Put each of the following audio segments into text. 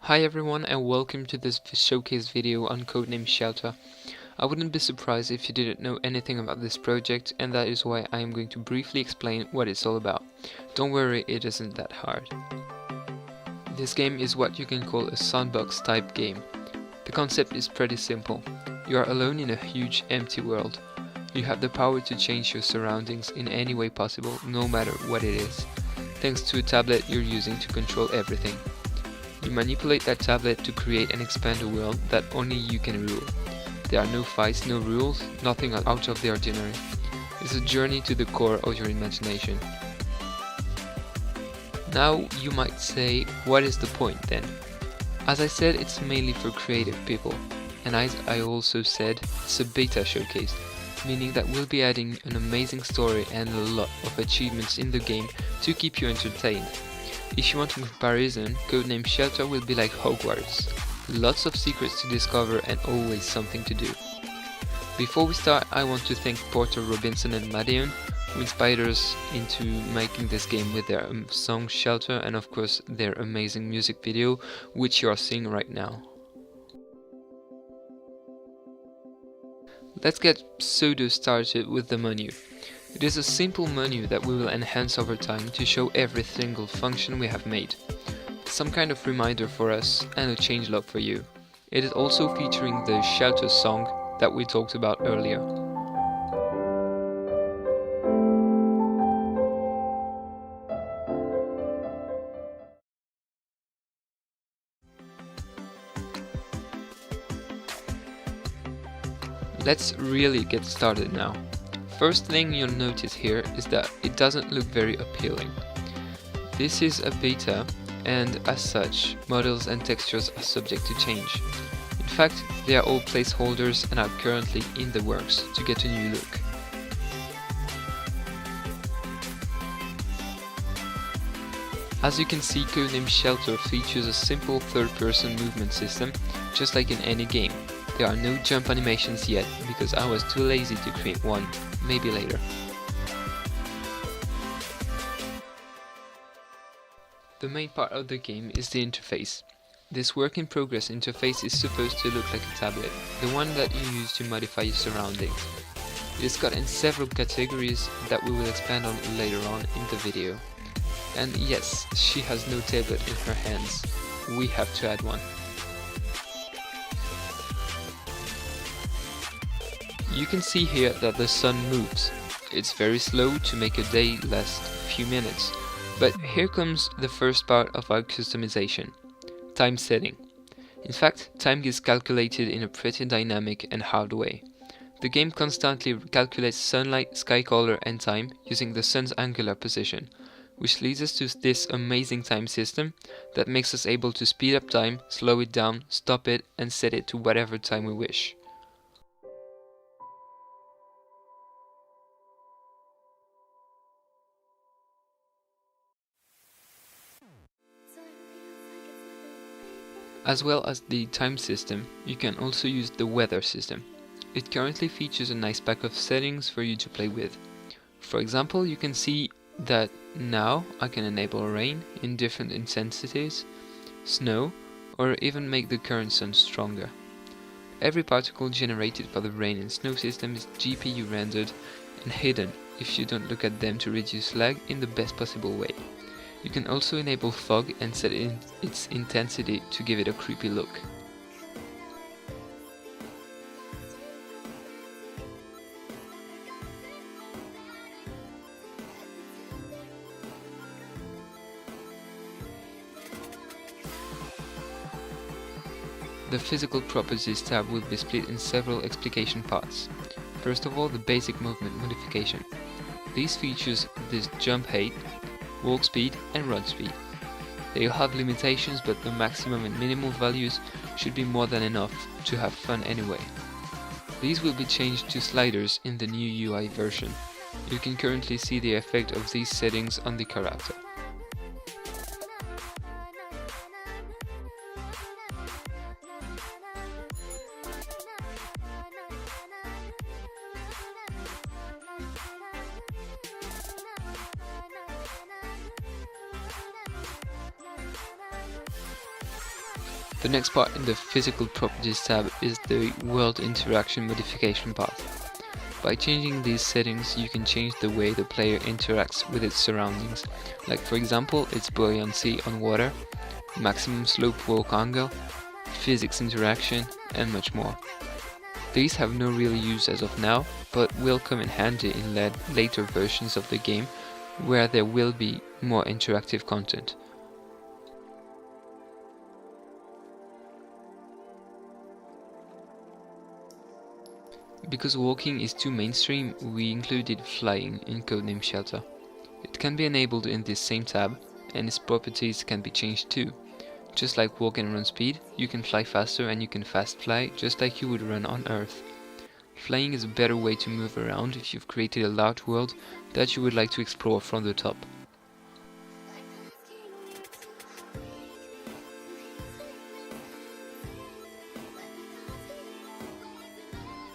Hi everyone and welcome to this showcase video on Codename Shelter. I wouldn't be surprised if you didn't know anything about this project, and that is why I am going to briefly explain what it's all about. Don't worry, it isn't that hard. This game is what you can call a sandbox type game. The concept is pretty simple. You are alone in a huge empty world. You have the power to change your surroundings in any way possible, no matter what it is, thanks to a tablet you're using to control everything. You manipulate that tablet to create and expand a world that only you can rule. There are no fights, no rules, nothing out of the ordinary. It's a journey to the core of your imagination. Now you might say, what is the point then? As I said, it's mainly for creative people. And as I also said, it's a beta showcase, meaning that we'll be adding an amazing story and a lot of achievements in the game to keep you entertained. If you want a comparison, Codename Shelter will be like Hogwarts. Lots of secrets to discover and always something to do. Before we start, I want to thank Porter Robinson and Madion, who inspired us into making this game with their song Shelter and of course their amazing music video, which you are seeing right now. Let's get pseudo started with the menu. It is a simple menu that we will enhance over time to show every single function we have made. Some kind of reminder for us and a changelog for you. It is also featuring the Shelter song that we talked about earlier. Let's really get started now. First thing you'll notice here is that it doesn't look very appealing. This is a beta, and as such, models and textures are subject to change. In fact, they are all placeholders and are currently in the works to get a new look. As you can see, Codename Shelter features a simple third-person movement system, just like in any game. There are no jump animations yet, because I was too lazy to create one, maybe later. The main part of the game is the interface. This work-in-progress interface is supposed to look like a tablet, the one that you use to modify your surroundings. It is cut in several categories that we will expand on later on in the video. And yes, she has no tablet in her hands. We have to add one. You can see here that the sun moves. It's very slow to make a day last a few minutes. But here comes the first part of our customization. Time setting. In fact, time is calculated in a pretty dynamic and hard way. The game constantly calculates sunlight, sky color and time using the sun's angular position, which leads us to this amazing time system that makes us able to speed up time, slow it down, stop it and set it to whatever time we wish. As well as the time system, you can also use the weather system. It currently features a nice pack of settings for you to play with. For example, you can see that now I can enable rain in different intensities, snow, or even make the current sun stronger. Every particle generated by the rain and snow system is GPU rendered and hidden if you don't look at them to reduce lag in the best possible way. You can also enable fog and set its intensity to give it a creepy look. The physical properties tab will be split in several explication parts. First of all, the basic movement modification. These features this jump height, walk speed and run speed. They have limitations, but the maximum and minimum values should be more than enough to have fun anyway. These will be changed to sliders in the new UI version. You can currently see the effect of these settings on the character. The next part in the Physical Properties tab is the World Interaction Modification path. By changing these settings, you can change the way the player interacts with its surroundings, like for example its buoyancy on water, maximum slope walk angle, physics interaction, and much more. These have no real use as of now, but will come in handy in later versions of the game, where there will be more interactive content. Because walking is too mainstream, we included flying in Codename Shelter. It can be enabled in this same tab, and its properties can be changed too. Just like walk and run speed, you can fly faster and you can fast fly, just like you would run on Earth. Flying is a better way to move around if you've created a large world that you would like to explore from the top.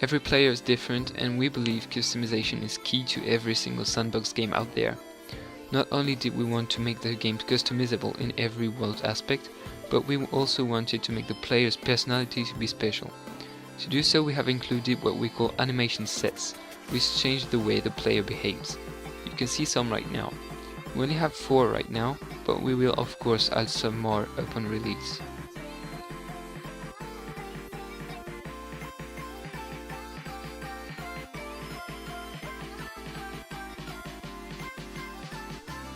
Every player is different, and we believe customization is key to every single sandbox game out there. Not only did we want to make the game customizable in every world aspect, but we also wanted to make the player's personality to be special. To do so, we have included what we call animation sets, which change the way the player behaves. You can see some right now. We only have 4 right now, but we will of course add some more upon release.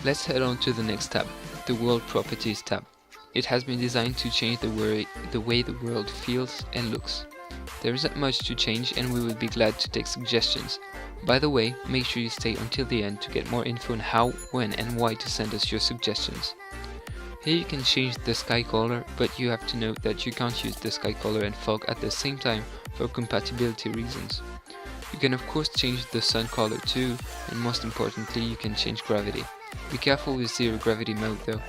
Let's head on to the next tab, the World Properties tab. It has been designed to change the way the world feels and looks. There isn't much to change, and we will be glad to take suggestions. By the way, make sure you stay until the end to get more info on how, when and why to send us your suggestions. Here you can change the sky color, but you have to note that you can't use the sky color and fog at the same time for compatibility reasons. You can of course change the sun color too, and most importantly you can change gravity. Be careful with zero gravity mode though.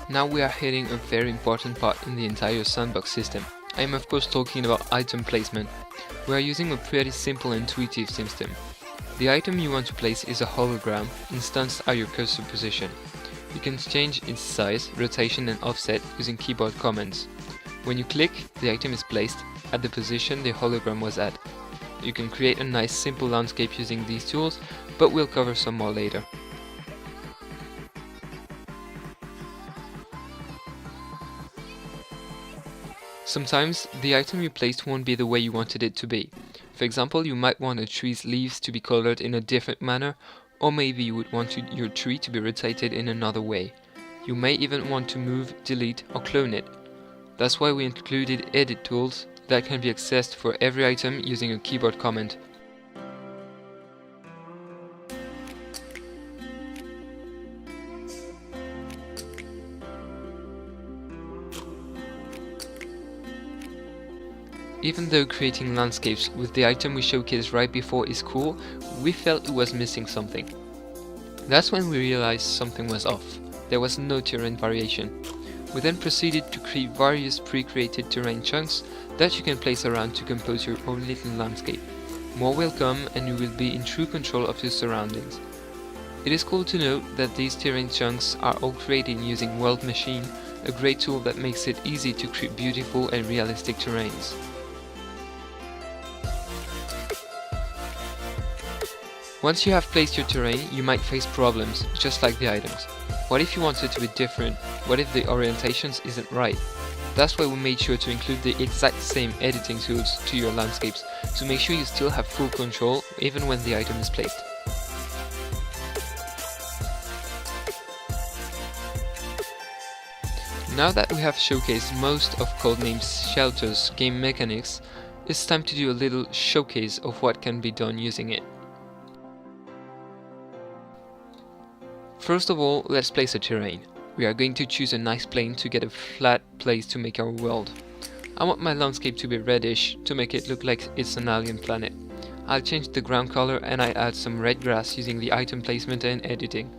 Now we are hitting a very important part in the entire sandbox system. I am of course talking about item placement. We are using a pretty simple and intuitive system. The item you want to place is a hologram, instanced at your cursor position. You can change its size, rotation and offset using keyboard commands. When you click, the item is placed at the position the hologram was at. You can create a nice simple landscape using these tools, but we'll cover some more later. Sometimes the item you placed won't be the way you wanted it to be. For example, you might want a tree's leaves to be colored in a different manner, or maybe you would want your tree to be rotated in another way. You may even want to move, delete or clone it. That's why we included edit tools that can be accessed for every item using a keyboard command. Even though creating landscapes with the item we showcased right before is cool, we felt it was missing something. That's when we realized something was off. There was no terrain variation. We then proceeded to create various pre-created terrain chunks that you can place around to compose your own little landscape. More will come, and you will be in true control of your surroundings. It is cool to note that these terrain chunks are all created using World Machine, a great tool that makes it easy to create beautiful and realistic terrains. Once you have placed your terrain, you might face problems, just like the items. What if you want it to be different? What if the orientations isn't right? That's why we made sure to include the exact same editing tools to your landscapes, to make sure you still have full control even when the item is placed. Now that we have showcased most of Codename Shelter's game mechanics, it's time to do a little showcase of what can be done using it. First of all, let's place a terrain. We are going to choose a nice plane to get a flat place to make our world. I want my landscape to be reddish to make it look like it's an alien planet. I'll change the ground color and I add some red grass using the item placement and editing.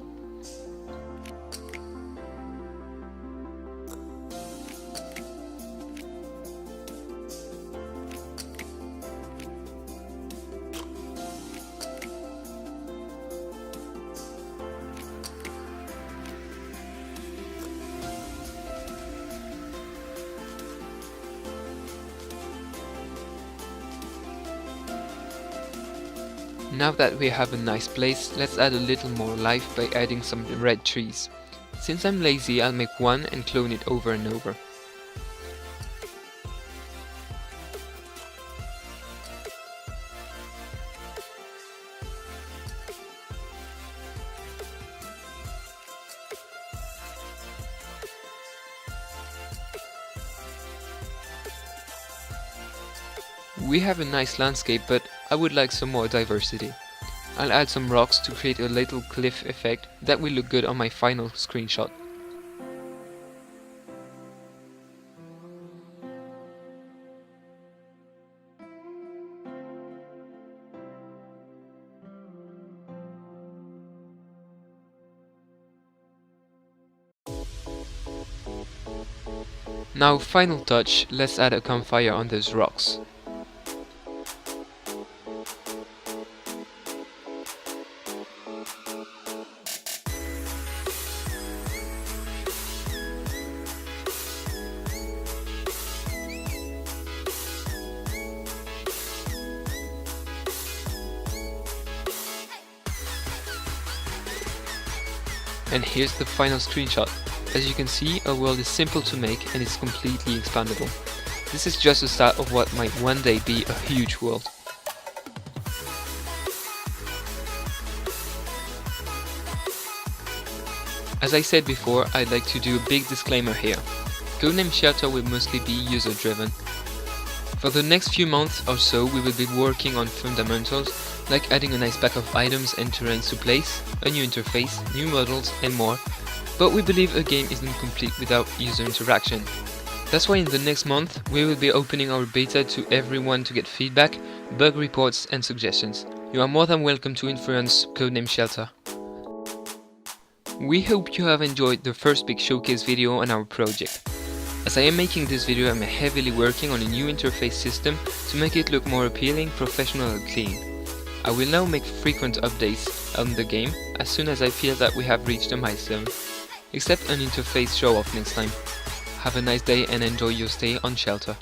Now that we have a nice place, let's add a little more life by adding some red trees. Since I'm lazy, I'll make one and clone it over and over. We have a nice landscape, but I would like some more diversity. I'll add some rocks to create a little cliff effect that will look good on my final screenshot. Now, final touch, let's add a campfire on those rocks. And here's the final screenshot. As you can see, our world is simple to make and it's completely expandable. This is just the start of what might one day be a huge world. As I said before, I'd like to do a big disclaimer here. Codename Shelter will mostly be user driven. For the next few months or so, we will be working on fundamentals, like adding a nice pack of items and terrains to place, a new interface, new models and more, but we believe a game isn't complete without user interaction. That's why in the next month, we will be opening our beta to everyone to get feedback, bug reports and suggestions. You are more than welcome to influence Codename Shelter. We hope you have enjoyed the first big showcase video on our project. As I am making this video, I'm heavily working on a new interface system to make it look more appealing, professional and clean. I will now make frequent updates on the game as soon as I feel that we have reached a milestone. Except an interface show off next time. Have a nice day and enjoy your stay on Shelter.